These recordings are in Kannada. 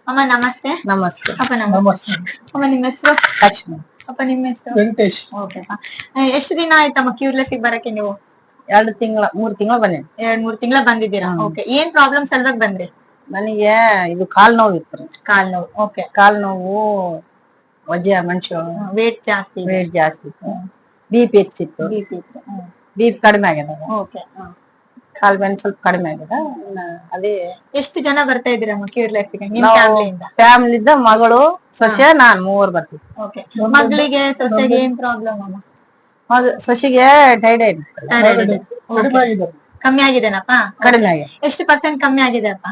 ಅಮ್ಮ ನಮಸ್ತೆ. ನಮಸ್ತೆ. ಅಪ್ಪ ನಮಸ್ತೆ. ಅಮ್ಮ ನಿಮ್ಮ ಹೆಸರು? ಲಕ್ಷ್ಮಿ. ಅಪ್ಪ ನಿಮ್ಮ ಹೆಸರು? ವೆಂಕಟೇಶ್. ಓಕೆ ಅಪ್ಪ. ಎಷ್ಟು ದಿನ ಆಯ್ತಮ್ಮ ಕ್ಯೂರ್ ಲೈಫ್ ಬರಕ್ಕೆ ನೀವು? 3 ತಿಂಗಳ ಬಂದಿನಿ. 2-3 ತಿಂಗಳ ಬಂದಿದ್ದೀರಾ? ಓಕೆ. ಏನ್ ಪ್ರಾಬ್ಲಮ್ ಸಲುವಾಗಿ ಬಂದ್ರಿ? ನನಗೆ ಇದು ಕಾಲ್ ನೋವು ಇತ್ತು. ಕಾಲ್ ನೋವು. ಓಕೆ. ಕಾಲ್ ನೋವು, ವಜ್ರ ಮನುಷ್ಯ, ವೇಟ್ ಜಾಸ್ತಿ ಇತ್ತು, ಬಿಪಿ ಹೆಚ್ಚಿತ್ತು. ಬಿಪಿ ಕಡಿಮೆ ಆಗ್ಯದ. ಓಕೆ. ಕಾಲ್ ಬೆನ್ ಸ್ವಲ್ಪ ಕಡಿಮೆ ಆಗ್ಯದ. ಅದೇ ಎಷ್ಟು ಜನ ಬರ್ತಾ ಇದ್ದೀರಮ್ಮ ಕ್ಯೂರ್ ಲೈಫ್ ಗೆ ನಿಮ್ ಫ್ಯಾಮಿಲಿಯಿಂದ? ಫ್ಯಾಮಿಲಿದ ಮಗಳು, ಸೊಸೆ, ನಾನ್ 3 ಬರ್ತೀವಿ. ಓಕೆ. ಮಗಳಿಗೆ ಸೊಸೆಗೆ ಏನ್ ಪ್ರಾಬ್ಲಮ್ ಅಮ್ಮ? ಸೊಸೆಗೆ ಟೈರಾಯ್ಡ್ ಕಮ್ಮಿ ಆಗಿದೆನಪ್ಪ? ಕಡಿಮೆ ಆಗಿದೆ. ಎಷ್ಟು % ಕಮ್ಮಿ ಆಗಿದೆ ಅಪ್ಪ?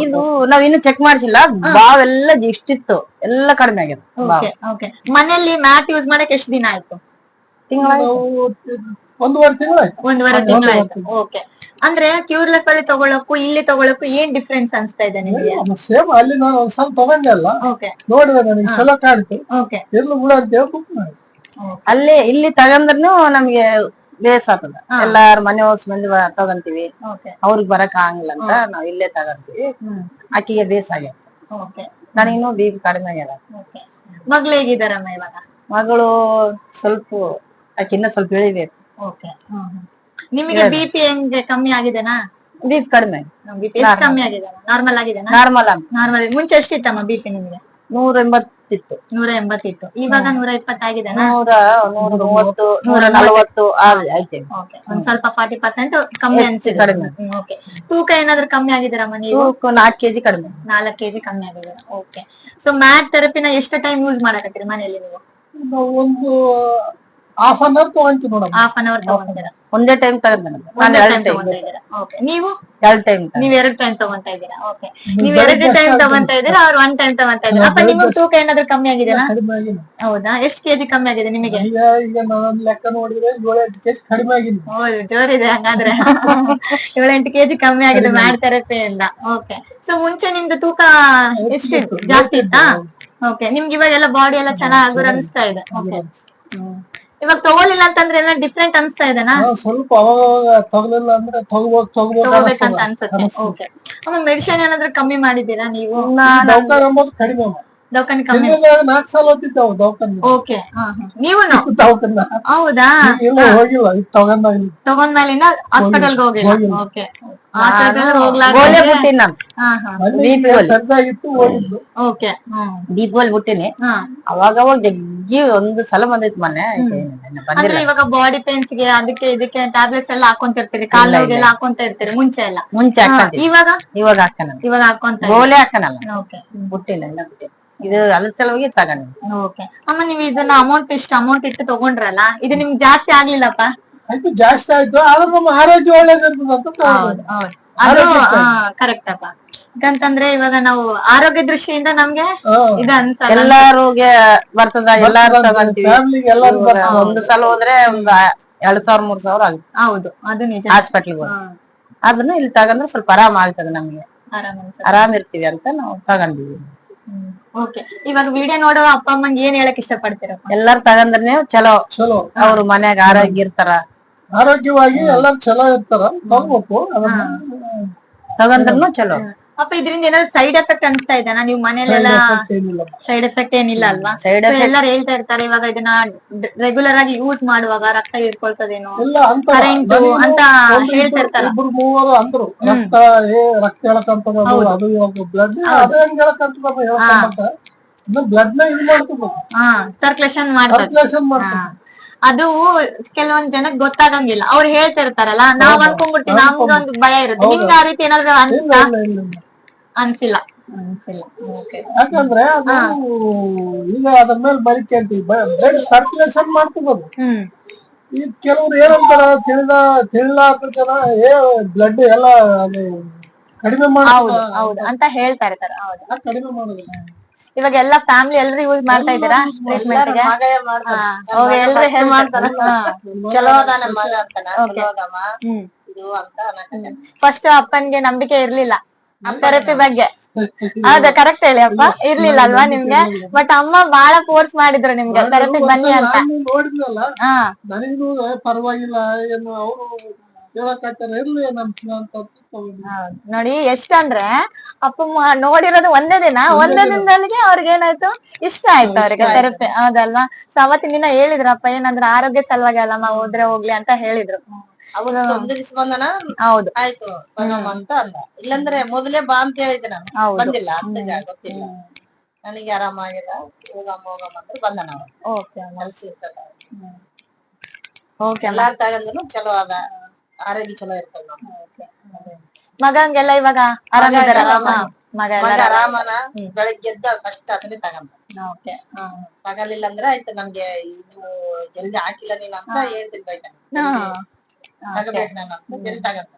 ಇದು ನಾವ್ ಇನ್ನು ಚೆಕ್ ಮಾಡ್ಸಿಲ್ಲ. ಬಾವೆಲ್ಲ ಇಷ್ಟಿತ್ತು, ಎಲ್ಲ ಕಡಿಮೆ ಆಗಿದೆ. ಓಕೆ. ಮನೆಯಲ್ಲಿ ಮ್ಯಾಟ್ ಯೂಸ್ ಮಾಡಕ್ ಎಷ್ಟು ದಿನ ಆಯ್ತು? ಒಂದೂವರೆ ತಿಂಗಳಾಯ್ತು. ಓಕೆ. ಅಂದ್ರೆ ಕ್ಯೂರ್ ಲೈಫ್ ಅಲ್ಲಿ ತಗೊಳಕ್ಕೂ ಇಲ್ಲಿ ತಗೊಳಕ್ಕೂ ಏನ್ ಡಿಫ್ರೆನ್ಸ್ ಅನ್ಸ್ತಾ ಇದೆ ನಿಮಗೆ? ಸೇಮ್ ಅಲ್ಲಿ ನಾನು ಒಂದ್ಸಲ ತಗೊಂಡೆ ಅಲ್ಲ, ಓಕೆ, ನೋಡಿದೆ, ನನಗೆ ಚಲೋ ಕಾಣ್ತು. ಓಕೆ. ಇರ್ಲಿ ಬಿಡ ಅಂತ ಹೇಳಿ ಬುಕ್ ಮಾಡಿ. ಅಲ್ಲಿ ಇಲ್ಲಿ ತಗಂದ್ರೂ ನಮ್ಗೆ ಬೇಸ್ ಆಗ್ತದ. ಎಲ್ಲಾರ ಮನೆ ಹೊಸ ಮಂದಿ ತಗಂತೀವಿ, ಅವ್ರಿಗೆ ಬರಕ್ ಆಗಂಗಿಲ್ಲ ಅಂತ ನಾವ್ ಇಲ್ಲೇ ತಗಂತೀವಿ. ಆಕಿಗೆ ಬೇಸ್ ಆಗೈತೆ. ನನಗಿನ್ನೂ ಬಿಪಿ ಕಡಿಮೆ ಆಗ್ಯದ. ಮಗಳು ಹೇಗಿದಾರಮ್ಮ ಇವಾಗ? ಮಗಳು ಸ್ವಲ್ಪ ಆಕಿನ್ನ ಸ್ವಲ್ಪ ಇಳಿಬೇಕು. ಓಕೆ. ನಿಮಗೆ ಬಿಪಿ ಹೆಂಗೆ ಕಮ್ಮಿ ಆಗಿದೆನಾ? ಬಿಪಿ ಕಡಿಮೆ. ಬಿಪಿ ಎಷ್ಟು ಕಮ್ಮಿ ಆಗಿದೆ? ನಾರ್ಮಲ್ ಆಗಿದೆನಾ? ನಾರ್ಮಲ್. ಮುಂಚೆ ಎಷ್ಟಿತ್ತಮ್ಮ ಬಿಪಿ ನಿಮಗೆ? 180 ಇತ್ತು. 180 ಇತ್ತು. ಇವಾಗ 120 ಆಗಿದೆನಾ? 130, 140 ಐತೆ. ಓಕೆ. ಒಂದ್ ಸ್ವಲ್ಪ 40% ಕಮ್ಮಿ ಅನ್ಸಿದೆ. ಕಡಿಮೆ. ಓಕೆ. ತೂಕ ಏನಾದ್ರು ಕಮ್ಮಿ ಆಗಿದ್ದೀರಮ್ಮ ನೀವು? 4 kg ಕಡಿಮೆ. 4 kg ಕಮ್ಮಿ ಆಗಿದ್ದೀರಾ? ಓಕೆ. ಸೊ ಮ್ಯಾಟ್ ಥೆರಪಿನ ಎಷ್ಟು ಟೈಮ್ ಯೂಸ್ ಮಾಡಕತ್ತೀರಿ ಮನೆಯಲ್ಲಿ ನೀವು? ಒಂದು ಹಾಫ್ ಅನ್ ಅವರ್ ತಗೊಂತೀವಿ ನೋಡಮ್ಮ. ಹಾಫ್ ಅನ್ ಅವರ್ ತಗೊಂತೀರಾ? ಒಂದೇ ಟೈಮ್ ತಗೊಂಡ್ ಓಕೆ. ನೀವು 2 ಟೈಮ್. ನೀವ್ 2 ಟೈಮ್ ತಗೊಂತಾ ಇದ್ದೀರಾ? ಓಕೆ. ನೀವ್ 2 ಟೈಮ್ ತಗೊಂತಾ ಇದ್ದೀರಾ, ಅವ್ರು 1 ಟೈಮ್ ತಗೊಂತಾ ಇದ್ದೀರಾ. ಅಪ್ಪ ನಿಮಗ್ ತೂಕ ಏನಾದ್ರು ಕಮ್ಮಿ ಆಗಿದೆನಾ? ಹೌದಾ? ಎಷ್ಟು ಕೆಜಿ ಕಮ್ಮಿ ಆಗಿದೆ ನಿಮಗೆ? ಈಗ ನಾನು ಲೆಕ್ಕ ನೋಡಿದ್ರೆ 7-8 kg ಕಡಿಮೆ ಆಗಿದೆ. ಜೋರಿದೆ ಹಂಗಾದ್ರೆ. 7-8 kg ಕಮ್ಮಿ ಆಗಿದೆ ಮ್ಯಾಟ್ ಥೆರಪಿಯಿಂದ. ಓಕೆ. ಸೊ ಮುಂಚೆ ನಿಮ್ದು ತೂಕ ಎಷ್ಟಿತ್ತು? ಜಾಸ್ತಿ ಇತ್ತಾ? ಓಕೆ. ನಿಮ್ಗೆ ಇವಾಗೆಲ್ಲ ಬಾಡಿ ಎಲ್ಲ ಚೆನ್ನಾಗಿ ಅನಿಸ್ತಾ ಇದೆ? ಓಕೆ. ಇವಾಗ ತಗೊಳ್ಳಿಲ್ಲ ಅಂತಂದ್ರೆ ಏನೋ ಡಿಫ್ರೆಂಟ್ ಅನ್ಸ್ತಾ ಇದೆನಾ? ಸ್ವಲ್ಪ ಅವಾಗ ತಗೊಳ್ಳಿಲ್ಲ ಅಂದ್ರೆ ತಗೋಬೇಕಂತ ಅನ್ಸುತ್ತೆ. ಓಕೆ. ಅಮ್ಮ ಮೆಡಿಸಿನ್ ಏನಾದ್ರು ಕಮ್ಮಿ ಮಾಡಿದೀರಾ ನೀವು? ಕಡಿಮೆ. ದವಾಖಾನೆ ಕಮ್ಮಿ? 4 ಸಲ ಓದಿದ್ದಾವ ದವಾಖಾನೆ. ಓಕೆ. ನೀವು ಹೌದಾ? ಹೋಗಿಲ್ಲ, ತಗೊಂಡ್ಮೇಲಿಂದ ಹಾಸ್ಪಿಟಲ್ಗೆ ಹೋಗಿಲ್ಲ? ಓಕೆ. ಬಿಟ್ಟಿನಿ. ಅವಾಗ ಜಗ್ಗಿ ಒಂದು ಸಲ ಬಂದೈತಿ ಮೊನ್ನೆ. ಅಂದ್ರೆ ಇವಾಗ ಬಾಡಿ ಪೇನ್ಸ್ ಗೆ ಅದಕ್ಕೆ ಇದಕ್ಕೆ ಟ್ಯಾಬ್ಲೆಟ್ಸ್ ಎಲ್ಲ ಹಾಕೊಂತಿರ್ತೀರಿ, ಕಾಲ್ ನೋವಿಗೆಲ್ಲ ಹಾಕೊಂತ ಇರ್ತೀರಿ ಮುಂಚೆ ಎಲ್ಲ? ಇವಾಗ ಹಾಕೊಂತ ಗೋಲೆ ಹಾಕನಲ್ಲ. ಬಿಟ್ಟಿಲ್ಲ, ಎಲ್ಲ ಬಿಟ್ಟಿಲ್ಲ. ಇದು ಅದ್ರ ಸಲುವಾಗಿ ತಗೊಂಡು. ಓಕೆ. ಅಮ್ಮ ನೀವು ಇದನ್ನ ಅಮೌಂಟ್ ಇಟ್ಟು ತಗೊಂಡ್ರಲ್ಲ, ಇದು ನಿಮ್ಗೆ ಜಾಸ್ತಿ ಆಗ್ಲಿಲ್ಲಪ್ಪ? ಆಯ್ತು, ಜಾಸ್ತಿ ಆಯ್ತು, ಆದ್ರೆ ನಮ್ಮ ಆರೋಗ್ಯ ಒಳ್ಳೇದಿರ್ತದೆ. ಅದು ಕರೆಕ್ಟ್ ಅಪ್ಪ. ಯಾಕಂತಂದ್ರೆ ಇವಾಗ ನಾವು ಆರೋಗ್ಯ ದೃಷ್ಟಿಯಿಂದ ನಮ್ಗೆ ಇದು ಅನ್ಸಲ್ಲ. ಎಲ್ಲಾರಿಗೆ ಬರ್ತದ, ಎಲ್ಲಾರು ತಗೊಂತೀವಿ. ಒಂದು ಸಲ ಹೋದ್ರೆ ಒಂದ್ 2000-3000 ಆಗುತ್ತೆ. ಹೌದು, ಅದು ನಿಜ. ಹಾಸ್ಪಿಟ್ಲಿಗೆ ಅದನ್ನ ಇಲ್ಲಿ ತಗೊಂಡ್ರೆ ಸ್ವಲ್ಪ ಆರಾಮ ಆಗ್ತದೆ, ನಮ್ಗೆ ಆರಾಮ್ ಇರ್ತೀವಿ ಅಂತ ನಾವು ತಗೊಂಡಿವಿ. ಓಕೆ. ಇವಾಗ ವಿಡಿಯೋ ನೋಡುವ ಅಪ್ಪ ಅಮ್ಮಂಗೆ ಏನ್ ಹೇಳಕ್ ಇಷ್ಟಪಡ್ತೀರಪ್ಪ? ಎಲ್ಲಾರು ತಗಂದ್ರೆ ಚಲೋ, ಅವ್ರು ಮನ್ಯಾಗ ಆರೋಗ್ಯ ಇರ್ತಾರ, ಆರೋಗ್ಯವಾಗಿ ಎಲ್ಲಾರು ಚಲೋ ಇರ್ತಾರ. ತಗೊಂಡ್ರು ಚಲೋ. ಅಪ್ಪ ಇದರಿಂದ ಏನಾದ್ರು ಸೈಡ್ ಎಫೆಕ್ಟ್ ಅನ್ಸ್ತಾ ಇದೆನಾ? ನೀವು ಮನೇಲೆಲ್ಲ ಸೈಡ್ ಎಫೆಕ್ಟ್ ಏನಿಲ್ಲ ಅಲ್ವಾ? ಎಲ್ಲಾರು ಹೇಳ್ತಾ ಇರ್ತಾರೆ ಇವಾಗ ಇದನ್ನ ರೆಗ್ಯುಲರ್ ಆಗಿ ಯೂಸ್ ಮಾಡುವಾಗ ರಕ್ತ ಹೀರ್ಕೊಳ್ತದೇನೋ, ಕರೆಂಟ್ ಅಂತ ಹೇಳ್ತಾ ಇರ್ತಾರ. ರಕ್ತ ಎಳಕಂತದ, ಅದು ಬ್ಲಡ್ ಸರ್ಕ್ಯುಲೇಷನ್ ಮಾಡ್ತಾರೆ. ಅದು ಕೆಲವೊಂದ್ ಜನಕ್ ಗೊತ್ತಾಗಂಗಿಲ್ಲ, ಅವ್ರು ಹೇಳ್ತಾ ಇರ್ತಾರಲ್ಲ, ನಾವ್ ಅನ್ಕೊಂಡ್ಬಿಡ್ತೀವಿ, ನಮ್ಗೊಂದು ಭಯ ಇರುತ್ತೆ. ನಿಮ್ಗೆ ಆ ರೀತಿ ಏನಾದ್ರು ಅನ್ಸಿಲ್ಲ? ಯಾಕಂದ್ರೆ ಅದು ಈಗ ಅದ್ರ ಮೇಲೆ ಬರೀಕಂತೀವಿ, ಬ್ಲಡ್ ಸರ್ಕ್ಯುಲೇಷನ್ ಮಾಡ್ತಿರೋದು. ಈಗ ಕೆಲವ್ರು ಏನಂತಾರ, ತಿಳಿಲಾರ್ದ ಜನ ಬ್ಲಡ್ ಎಲ್ಲ ಕಡಿಮೆ ಹೌದು ಅಂತ ಹೇಳ್ತಾ ಇರ್ತಾರ. ಕಡಿಮೆ ಮಾಡೋದಿಲ್ಲ. ಇವಾಗ ಎಲ್ಲಾ ಫ್ಯಾಮಿಲಿ ಎಲ್ಲರೂ ಯೂಸ್ ಮಾಡ್ತಾ ಇದ್ದೀರಾ ಟ್ರೀಟ್ಮೆಂಟ್ ಗೆ? ಎಲ್ಲರೂ ಹೆಲ್ಪ್ ಮಾಡ್ತಾರ. ಚಲೋ ಅದ ನಮ್ಮ ಮಗ ಅಂತಾನ, ಚಲೋ ಅದಮ್ಮ ಇದು ಅಂತ. ಫಸ್ಟ್ ಅಪ್ಪನ್ಗೆ ನಂಬಿಕೆ ಇರ್ಲಿಲ್ಲ ಥೆರಪಿ ಬಗ್ಗೆ, ಹೌದಾ? ಕರೆಕ್ಟ್ ಹೇಳಿ ಅಪ್ಪ, ಇರ್ಲಿಲ್ಲ ಅಲ್ವಾ ನಿಮ್ಗೆ? ಬಟ್ ಅಮ್ಮ ಬಹಳ ಫೋರ್ಸ್ ಮಾಡಿದ್ರು ನಿಮ್ಗೆ ಥೆರಪಿ ಬನ್ನಿ ಅಂತ. ನೋಡಿದ್ನಲ್ಲ, ನನಗೂ ಪರವಾಗಿಲ್ಲ, ಏನು ಅವರು ಹೇಳಕ್ಕಾಗ್ತಾರೆ ಇರ್ಲಿ ನಮ್ ಅಂತ ನೋಡಿ ಎಷ್ಟಂದ್ರೆ ಅಪ್ಪ ನೋಡಿರೋದು ಒಂದೇ ದಿನದಲ್ಲಿಗೆ ಅವ್ರಿಗೆ ಏನಾಯ್ತು, ಇಷ್ಟ ಆಯ್ತು ಅವ್ರಿಗೆ ಥೆರಪಿ. ಹೌದಲ್ವಾ? ಸೊ ಅವತ್ತಿನ ದಿನ ಹೇಳಿದ್ರಪ್ಪ ಏನಂದ್ರೆ ಆರೋಗ್ಯ ಸಲುವಾಗಿ ಅಲ್ಲಮ್ಮ ಹೋದ್ರೆ ಹೋಗ್ಲಿ ಅಂತ ಹೇಳಿದ್ರು. ಅವತ್ತು ಒಂದೇ ದಿವಸ ಬಂದನ, ಹೌದು ಆಯ್ತು ತಗಮ್ಮ ಅಂತ ಅಂದ. ಇಲ್ಲಂದ್ರೆ ಮೊದಲೇ ಬಾ ಅಂತ ಹೇಳಿದ್ದೆ ನಾನು, ಹೌದು. ಬಂದಿಲ್ಲ ಅತ್ತಗ ಗೊತ್ತಿಲ್ಲ. ನನಗೆ ಆರಾಮಾಗಿಲ್ಲ, ಹೋಗಮ್ಮ ಅಂದ್ರೆ ಬಂದ ನಾವು. ಓಕೆ ಕೆಲ್ಸ ಇರ್ತದ. ಓಕೆ ಎಲ್ಲಾರ್ ತಗಂದ್ರು ಚಲೋ ಅದ, ಆರೋಗ್ಯ ಚಲೋ ಇರ್ತದ. ಮಗಂಗೆಲ್ಲ ಇವಾಗ ಆರಾಮಿದಾರ? ಮಗ ಮಗ ಆರಾಮನ, ಬೆಳಗ್ಗೆ ಎದ್ದ ಫಸ್ಟ್ ಅದನ್ನೇ ತಗಂತ. ಓಕೆ ತಗಲಿಲ್ಲ ಅಂದ್ರೆ ಆಯ್ತು, ನಮ್ಗೆ ನೀವು ಜಲ್ದಿ ಹಾಕಿಲ್ಲ ನೀನ್ ಅಂತ ಹೇಳ್ತೀನಿ ಬೈತಾನೆ. ತಗಬೇಕು ನಾನು ಅಂತ ಜಲ್ದಿ ತಗಂತ.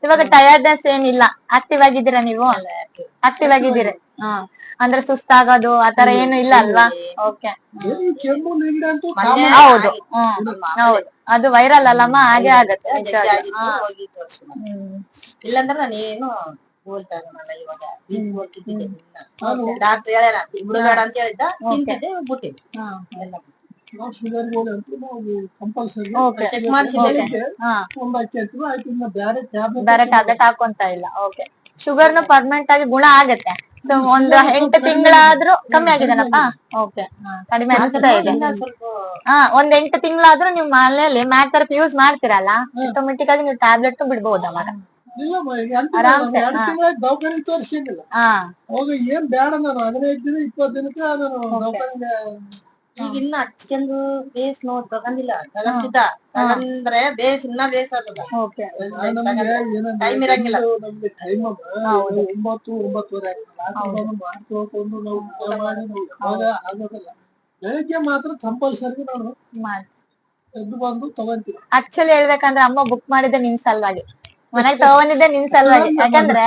ಇವಾಗ ಟಯರ್ಡ್ನೆಸ್ ಏನಿಲ್ಲ, ಆಕ್ಟಿವ್ ಆಗಿದ್ದೀರಾ ನೀವು? ಆಕ್ಟಿವ್ ಆಗಿದ್ದೀರಿ. ಅಂದ್ರೆ ಸುಸ್ತಾಗೋದು ಆತರ ಏನು ಇಲ್ಲ ಅಲ್ವಾ? ಓಕೆ ಕೆಮ್ಮು ನೆಗಡಿ ಅಂತೂ ಹೌದು ಹೌದು, ಅದು ವೈರಲ್ ಅಲ್ಲಮ್ಮ, ಹಾಗೆ ಆಗತ್ತೆ. ಹೋಗಿ ತೋರ್ಸ್ಕೊಂಡ್ ಇಲ್ಲಾಂದ್ರೆ ನಾನು ಏನು ಹೋಲ್ತಾಗಲ್ಲ. ಇವಾಗ ಡಾಕ್ಟರ್ ಹೇಳ ಬಿಡಬೇಡ ಅಂತ ಹೇಳಿದ್ದ, ತಿಂತಿದ್ದೆ ಬಿಟ್ಟಿದ್ದೆ. ನಾವು ಶುಗರ್ ಅಂತೂ ನಾವು ಕಂಪಲ್ಸರಿ ಚೆಕ್ ಮಾಡಿಸಿದ್ದೆ. ಒಂದ್ ಅಕ್ಕಿ ಹಾಕಿದ್ರು ಆಯ್ತು, ಇನ್ನ ಬೇರೆ ಬೇರೆ ಟ್ಯಾಬ್ಲೆಟ್ ಹಾಕೊಂತ ಇಲ್ಲ. ಓಕೆ, ಶುಗರ್ನು ಪರ್ಮನೆಂಟ್ ಆಗಿ ಗುಣ ಆಗತ್ತೆ. ಸೊ ಒಂದು 8 ತಿಂಗಳಾದ್ರೂ ಕಮ್ಮಿ ಆಗಿದಾನಪ್ಪ? ಓಕೆ, ಕಡಿಮೆ ಅನಿಸ್ತಾ ಇದೆ. ಒಂದ್ 8 ತಿಂಗಳಾದ್ರೂ ನೀವು ಮನೇಲಿ ಮ್ಯಾಟ್ ಥೆರಪಿ ಯೂಸ್ ಮಾಡ್ತೀರಲ್ಲ, ಆಟೋಮೆಟಿಕ್ ಆಗಿ ನೀವು ಟ್ಯಾಬ್ಲೆಟ್ ಬಿಡ್ಬೋದು ಅವಾಗ. ಆರಾಮ್ಸೆ. ದವಾಖಾನೆ ತೋರಿಸ್ಕೊಂಡಿಲ್ಲ. ಹೋಗ ಏನ್ ಬೇಡ, ನಾನು 15 ದಿನ 20 ದಿನಕ್ಕೆ ನಾನು ದವಾಖಾನೆ. ಈಗ ಇನ್ನ ಹಚ್ಕೊಂಡು ಬೇಸ್ ನೋಡ್ ತಗೊಂಡಿಲ್ಲ, ತಗೊಂಡಿದ್ದ ತಗಂದ್ರೆ ಬೇಸ್ ಇನ್ನ ಬೇಸ್ ಆಗ್ತದ. ಟೈಮ್ ಇರಂಗಿಲ್ಲ. ನಮ್ಗೆ ಟೈಮ್ 9-9:30 ಮಾಡ್ಕೊಂಡು ನಾವು ಆಗೋದಿಲ್ಲ. ಬೆಳಿಗ್ಗೆ ಮಾತ್ರ ಕಂಪಲ್ಸರಿ ನಾನು ಎದ್ದು ಬಂದು ತಗೊಂತೀನಿ. ಆಕ್ಚುಲಿ ಹೇಳ್ಬೇಕಂದ್ರೆ ಅಮ್ಮ ಬುಕ್ ಮಾಡಿದ್ದೆ ನಿನ್ ಸಲುವಾಗಿ, ಮನೆಗ್ ತಗೊಂಡಿದ್ದೆ ನಿನ್ ಸಲುವಾಗಿ. ಯಾಕಂದ್ರೆ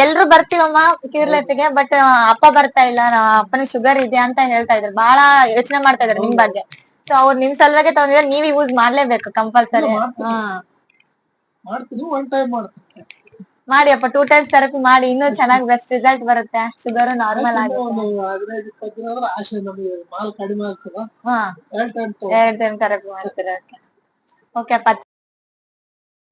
ಎಲ್ರು ಬರ್ತೀವಮ್ಮ ಕಿರ್ಲೆತ್ತಿಗೆ, ಬಟ್ ಅಪ್ಪ ಬರ್ತಾ ಇಲ್ಲ, ಅಪ್ಪನಿಗೆ ಶುಗರ್ ಇದೆ ಅಂತ ಹೇಳ್ತಾ ಇದ್ರು, ಬಹಳ ಯೋಚನೆ ಮಾಡ್ತಾ ಇದ್ರು ನಿಮ್ ಬಗ್ಗೆ. ಸೊ ಅವ್ರು ನಿಮ್ ಸಲುವಾಗಿ ತಗೊಂಡಿದ್ರೆ ನೀವ್ ಯೂಸ್ ಮಾಡ್ಲೇಬೇಕು ಕಂಪಲ್ಸರಿ. ಮಾಡ್ತೀನಿ, ಒನ್ ಟೈಮ್ ಮಾಡ್ತೀನಿ. ಮಾಡಿ ಅಪ್ಪ, 2 times ಥೆರಪಿ ಮಾಡಿ, ಇನ್ನೂ ಚೆನ್ನಾಗಿ ಬೆಸ್ಟ್ ರಿಸಲ್ಟ್ ಬರುತ್ತೆ. ಶುಗರ್ ನಾರ್ಮಲ್ ಆಗುತ್ತೆ. 15-20 ದಿನ ಆದ್ರೆ ಆಶೆ ನಮಗೆ ಮಾಲ್ ಕಡಿಮೆ ಆಗ್ತದ. 2 ಟೈಮ್ ಥೆರಪಿ ಮಾಡ್ತೀರ. ಓಕೆ ಅಪ್ಪ,